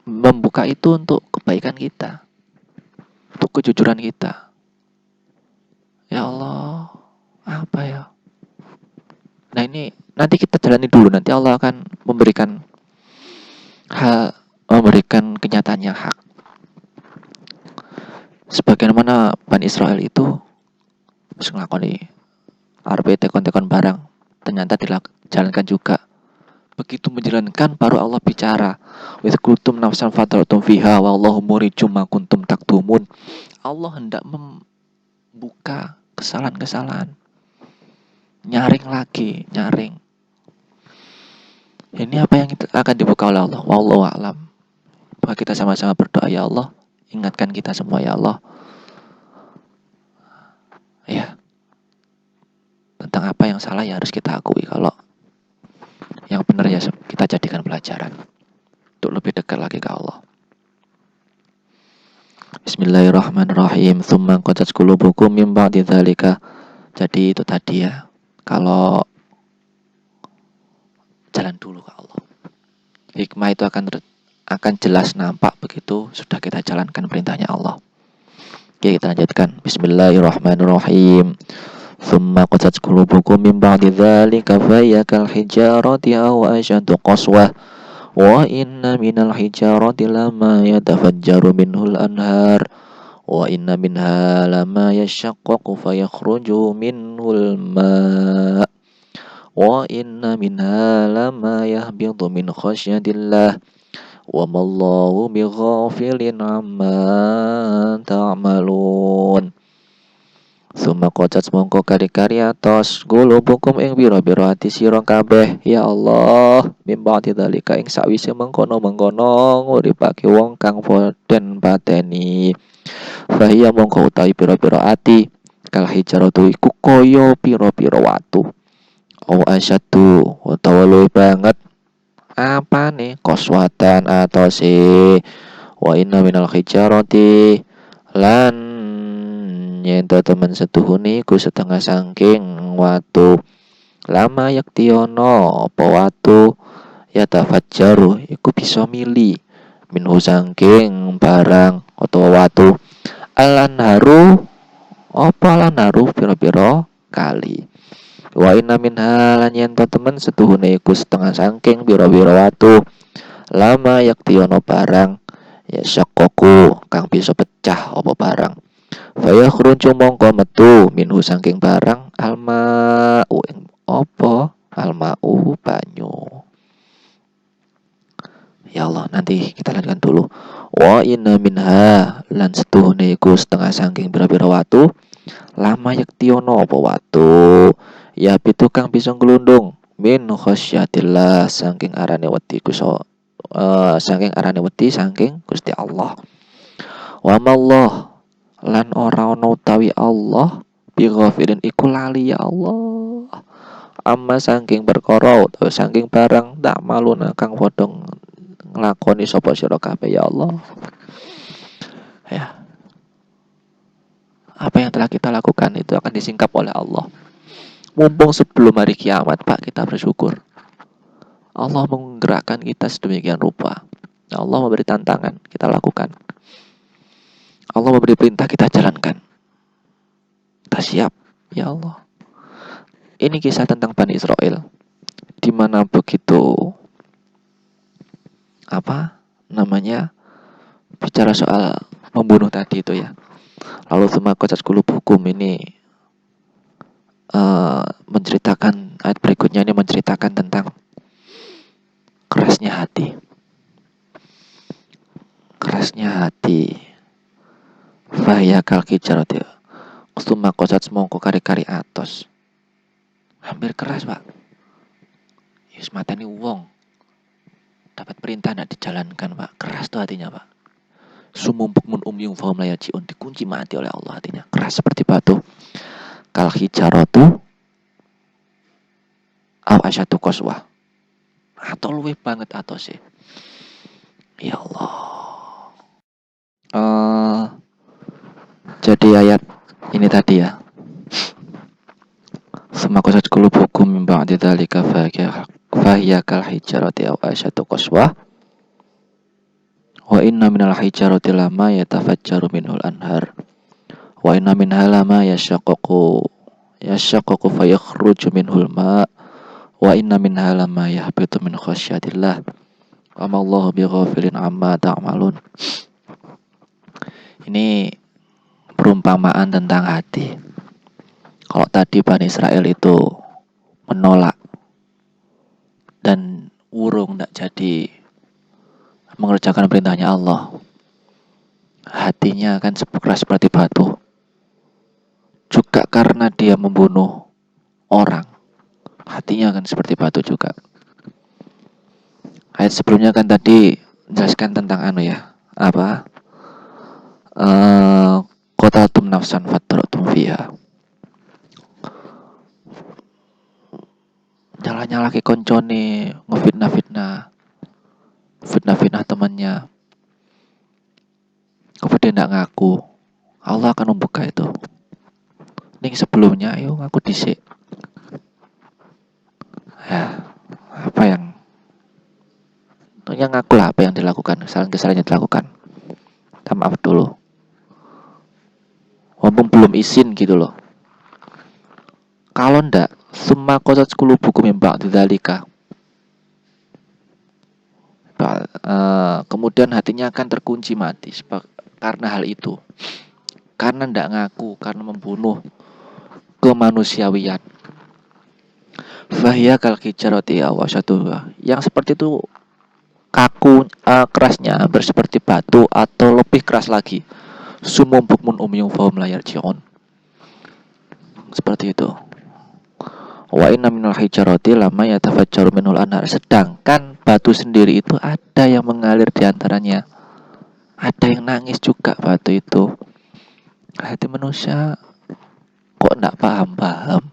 membuka itu untuk kebaikan kita, untuk kejujuran kita. Ya Allah, apa ya? Nah ini nanti kita jalani dulu, nanti Allah akan memberikan kenyataan yang hak. Sebagaimana Bani Israel itu harus ngelakoni arep tekon-tekon barang, ternyata dijalankan juga. Begitu menjalankan baru Allah bicara. Wa kuntum nafsan fatartum fiha wallahu murijum ma kuntum taktumun. Allah hendak membuka kesalahan-kesalahan. Nyaring lagi. Ini apa yang akan dibuka oleh Allah? Wallahu a'lam. Maka kita sama-sama berdoa, ya Allah, ingatkan kita semua ya Allah. Ya. Tentang apa yang salah ya harus kita akui. Kalau yang benar ya kita jadikan pelajaran untuk lebih dekat lagi ke Allah. Bismillahirrahmanirrahim. Tsumma qatat qulubukum min ba'di dzalika. Jadi itu tadi ya. Kalau jalan dulu ke Allah. Hikmah itu akan jelas nampak begitu sudah kita jalankan perintahnya Allah. Oke, kita lanjutkan. Bismillahirrahmanirrahim. Tsumma qatat qulubukum min ba'di dzalika fa hiya kal hijarati aw ashaddu qaswah. Wa inna minal hijarati lama yatafajjaru minhul anhar. Wa inna minha lama yashaqqaqu fayakhruju minhul ma'. Wa inna minha lama yahbitu min khasyatillah. Wa mallahu bighafilin amma ta'malun. Suma kocat mongko kari-kari atos gulubukum ing biro-biro ati sira kabeh ya Allah mimba tidalika ing sakwise mengkono-mengkono nguripake wong kang boten pateni. Fahiya mongko utawi biro-biro ati kal hijaratu iku kaya piro-piro watu. O asyadu utawa luwih banget apane koswatan atose. Wa inna minal hijarati lan nyento temen setuhune iku setengah sangking watu lama yaktiono apa watu ya tafajjaru iku bisa mili minhu sangking barang atau watu alanharu apa lanharu pira-pira kali. Wa inna minha lan nyento temen setuhune iku setengah sangking pira-pira watu lama yaktiono barang ya syakoku kang bisa pecah apa barang. Faya khruju mongko metu minhu saking barang alma'u opo alma'u banyu. Ya Allah, nanti kita lanjutkan dulu. Wa inna minha lan setuhune iku setengah saking bira-bira watu lama yaktiono apa watu ya pitu kang bisa nglundung min khasyatillah saking arane wedi saking arane wedi saking Gusti Allah. Wa mallah lan ora ana utawi Allah bi ghafirin iku lali ya Allah amma saking perkara utawa saking barang tak maluna kang padha nglakoni sapa sira kabeh ya Allah. Ya. Apa yang telah kita lakukan itu akan disingkap oleh Allah. Mumpung sebelum hari kiamat, Pak, kita bersyukur. Allah menggerakkan kita sedemikian rupa. Allah memberi tantangan, kita lakukan. Allah memberi perintah, kita jalankan. Kita siap, ya Allah. Ini kisah tentang Bani Israel, di mana begitu bicara soal membunuh tadi itu ya. Lalu Tsumma qatsat qulubukum ini menceritakan ayat berikutnya ini menceritakan tentang kerasnya hati. Fahya kal hijarati Tsumma qatsat mongko kari-kari atos. Hampir keras, Pak. Yus mateni wong. Dapat perintah tidak dijalankan, Pak. Keras tuh hatinya, Pak. Sumum bukmun umyung fahum layaji'un, dikunci mati oleh Allah hatinya. Keras seperti batu. Kal hijaratu aw asyatu qaswah. Atau luwih banget atose. Ya Allah. Jadi ayat ini tadi ya. Tsumma qatsat qulubukum min ba'di dzalika fahiya kal hijarati aw asyatu qaswah. Wa inna minal hijarati lama yatafajjaru minhul anhar. Wa inna minha lama yashaqqaqu fayakhruju minhul ma'. Wa inna minha lama yahbitu min khasyatillah. Wa ma Allahu bighafilin amma ta'malun. Ini perumpamaan tentang hati. Kalau tadi Bani Israel itu menolak dan urung tidak jadi mengerjakan perintahnya Allah, hatinya akan keras seperti batu. Juga karena dia membunuh orang, hatinya akan seperti batu juga. Ayat sebelumnya kan tadi menjelaskan tentang qataltum nafsan fatratum fiha. Nyala-nyalake koncone, ngefitnah temannya. Kemudian tidak ngaku, Allah akan membuka itu. Ning sebelumnya, ayo ngaku dhisik. Ya, apa yang ngaku lah apa yang dilakukan, kesalahan yang dilakukan. Minta maaf dulu. Walaupun belum izin gitu loh. Kalau ndak, summa qasat qulubukum min ba'di dzalika. Kemudian hatinya akan terkunci mati karena hal itu. Karena ndak ngaku, karena membunuh kemanusiawian. Fahiyya kal hijarati aw asyaddu. Yang seperti itu kaku, kerasnya hampir seperti batu atau lebih keras lagi. Sumum bukmun umyum fahum la yarji'un. Seperti itu. Wa inna minal hijarati lama yatafajjaru minhul anhar. Sedangkan batu sendiri itu ada yang mengalir di antaranya. Ada yang nangis juga batu itu. Hati manusia kok enggak paham-paham.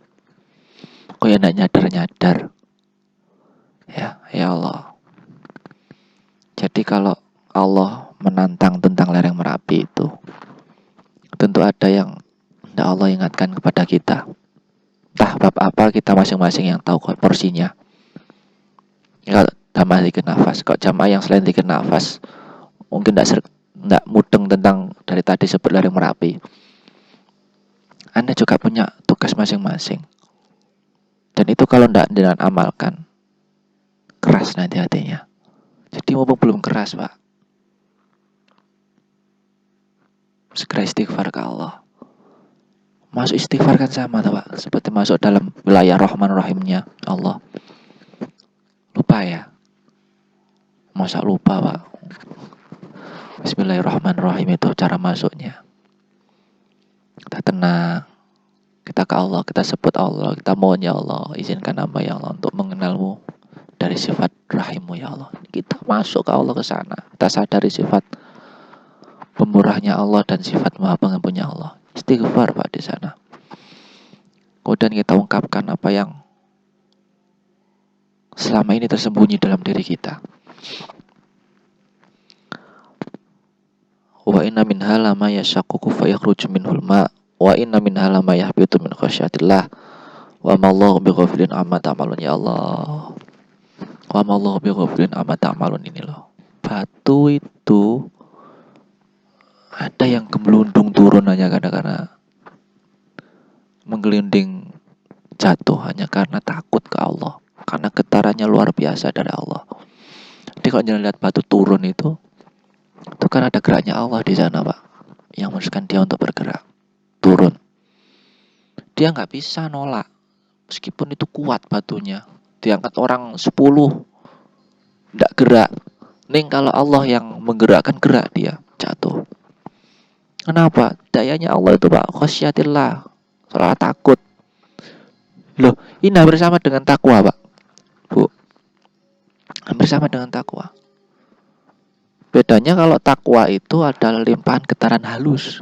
Kok ya enggak nyadar-nyadar. Ya Allah. Jadi kalau Allah menantang tentang lereng Merapi itu, tentu ada yang enggak Allah ingatkan kepada kita. Entah bab apa, kita masing-masing yang tahu porsinya. Kalau jamaah zikir nafas, kok jamaah yang selain zikir nafas mungkin tidak mudeng tentang dari tadi sebut lereng Merapi. Anda juga punya tugas masing-masing. Dan itu kalau tidak diamalkan, keras nanti hatinya. Jadi mumpung belum keras, Pak, segera istighfar ke Allah. Masuk istighfar kan sama tuh, Pak, seperti masuk dalam wilayah Rahman Rahimnya Allah. Lupa ya? Masa lupa, Pak? Bismillahirrahmanirrahim itu cara masuknya. Kita tenang, kita ke Allah, kita sebut Allah, kita mohon ya Allah, izinkan hamba ya Allah untuk mengenalmu dari sifat rahimmu ya Allah. Kita masuk ke Allah ke sana, kita sadari sifat pemurahnya Allah dan sifat maha pengampunnya Allah. Istighfar, Pak, di sana. Kemudian kita ungkapkan apa yang selama ini tersembunyi dalam diri kita. Wa inna minha lama yashaqqaqu fayakhruju minhul ma'. Wa inna minha lama yahbitu min khasyatillah. Wa ma Allahu bighafilin amma ta'malun ya Allah. Wa ma Allahu bighafilin amma ta'malun ini loh. Batu itu ada yang gemelundung turun hanya karena menggelinding jatuh hanya karena takut ke Allah, karena getarannya luar biasa dari Allah. Jadi kalau jangan lihat batu turun itu kan ada geraknya Allah di sana, Pak, yang meneruskan dia untuk bergerak turun. Dia nggak bisa nolak meskipun itu kuat batunya, diangkat orang 10 nggak gerak. Ning kalau Allah yang menggerakkan, gerak, dia jatuh. Kenapa? Dayanya Allah itu, Pak, khasyatillah, soal takut. Loh, ini hampir sama dengan takwa, Pak, Bu. Hampir sama dengan takwa. Bedanya kalau takwa itu adalah limpahan getaran halus.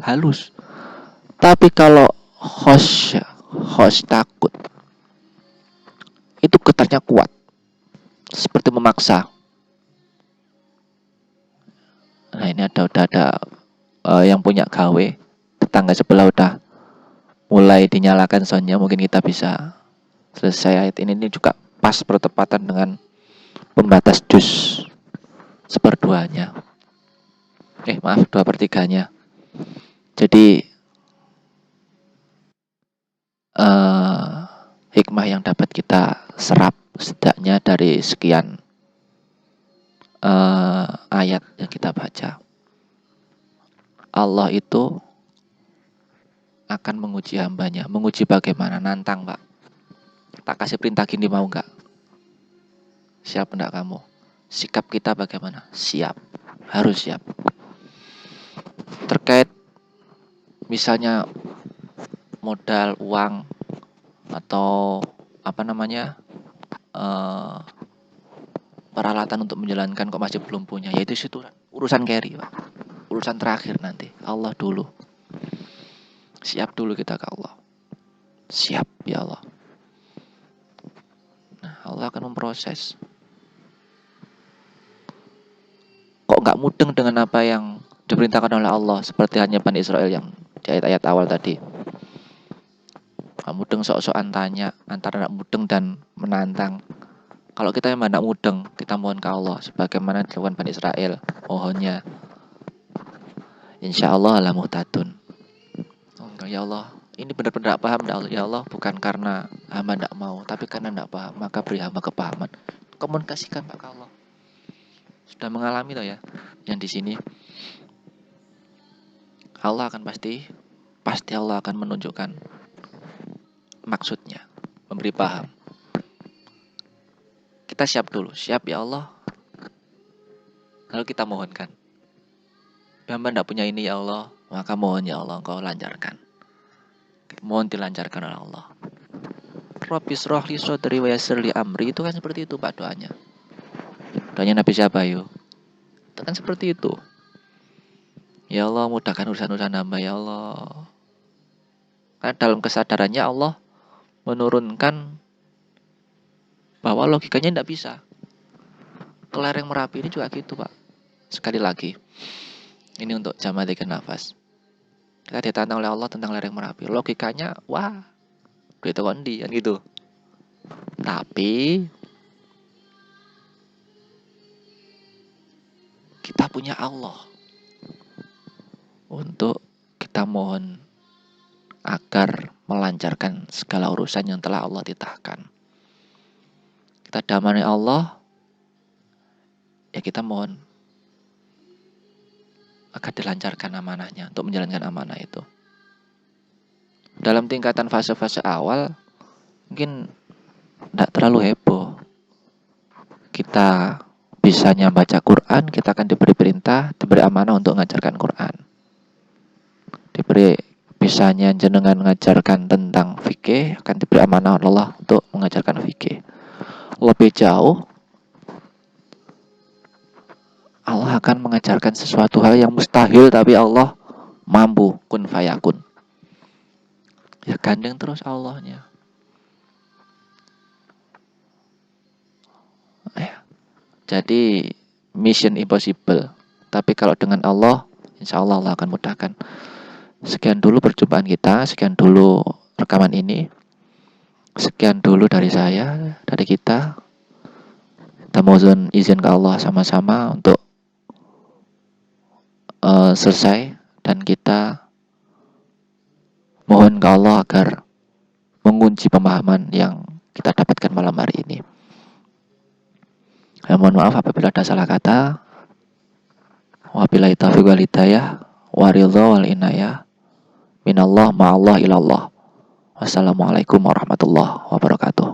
Tapi kalau khosy takut, itu getarnya kuat, seperti memaksa. Nah, ini udah ada yang punya gawe, tetangga sebelah udah mulai dinyalakan soundnya, mungkin kita bisa selesai ayat ini juga pas bertepatan dengan pembatas juz 1/2. Maaf, 2/3-nya. Jadi hikmah yang dapat kita serap setidaknya dari sekian ayat yang kita baca. Allah itu akan menguji hambanya. Menguji bagaimana? Nantang, Pak. Tak kasih perintah gini, mau nggak? Siap enggak kamu? Sikap kita bagaimana? Siap. Harus siap. Terkait misalnya modal, uang, atau peralatan untuk menjalankan kok masih belum punya, yaitu situ urusan carry, Pak. Urusan terakhir nanti. Allah dulu. Siap dulu kita ke Allah. Siap ya Allah. Nah, Allah akan memproses. Kok nggak mudeng dengan apa yang diperintahkan oleh Allah, seperti hanya Bani Israel yang di ayat-ayat awal tadi. Nggak mudeng, sok-sokan tanya, antara nggak mudeng dan menantang. Kalau kita yang nggak mudeng, kita mohon ke Allah sebagaimana dilakukan Bani Israel. Mohonnya, insya Allah la muhtadun. Oh enggak, ya Allah, ini benar-benar paham ya Allah, bukan karena hamba tidak mau, tapi karena tidak paham, maka beri hamba kepahaman. Komunikasikan Pak ke Allah. Sudah mengalami loh ya, yang di sini Allah akan pasti Allah akan menunjukkan maksudnya, memberi paham. Kita siap dulu, siap ya Allah. Lalu kita mohonkan. Hamba tidak punya ini ya Allah, maka mohon ya Allah Engkau lancarkan. Mohon dilancarkan oleh Allah. Rabbi shrah li sadri wa yassir li amri, itu kan seperti itu Pak doanya. Doanya Nabi siapa yuk? Itu kan seperti itu. Ya Allah, mudahkan urusan-urusan hamba ya Allah. Karena dalam kesadarannya Allah menurunkan bahwa logikanya tidak bisa. Ke lereng Merapi ini juga gitu Pak. Sekali lagi, ini untuk jamaah tiga nafas. Kita ditantang oleh Allah tentang lereng Merapi. Logikanya, wah, duit kondi kan gitu. Tapi kita punya Allah untuk kita mohon agar melancarkan segala urusan yang telah Allah titahkan. Kita damai Allah, ya kita mohon agar dilancarkan amanahnya untuk menjalankan amanah itu. Dalam tingkatan fase-fase awal mungkin tidak terlalu heboh. Kita bisanya baca Quran, kita akan diberi perintah, diberi amanah untuk mengajarkan Quran. Diberi bisanya jenengan mengajarkan tentang fikih, akan diberi amanah Allah untuk mengajarkan fikih. Lebih jauh, Allah akan mengajarkan sesuatu hal yang mustahil, tapi Allah mampu, kun fayakun. Ya gandeng terus Allahnya. Jadi mission impossible. Tapi kalau dengan Allah, insya Allah Allah akan mudahkan. Sekian dulu perjumpaan kita, sekian dulu rekaman ini. Sekian dulu dari saya, dari kita. Kita mohon izin ke Allah sama-sama untuk selesai, dan kita mohon ke Allah agar mengunci pemahaman yang kita dapatkan malam hari ini. Mohon maaf apabila ada salah kata. Wabillahi taufiq wal hidayah, waridha wal inayah, minallah ma'allah ilallah. Wassalamualaikum warahmatullahi wabarakatuh.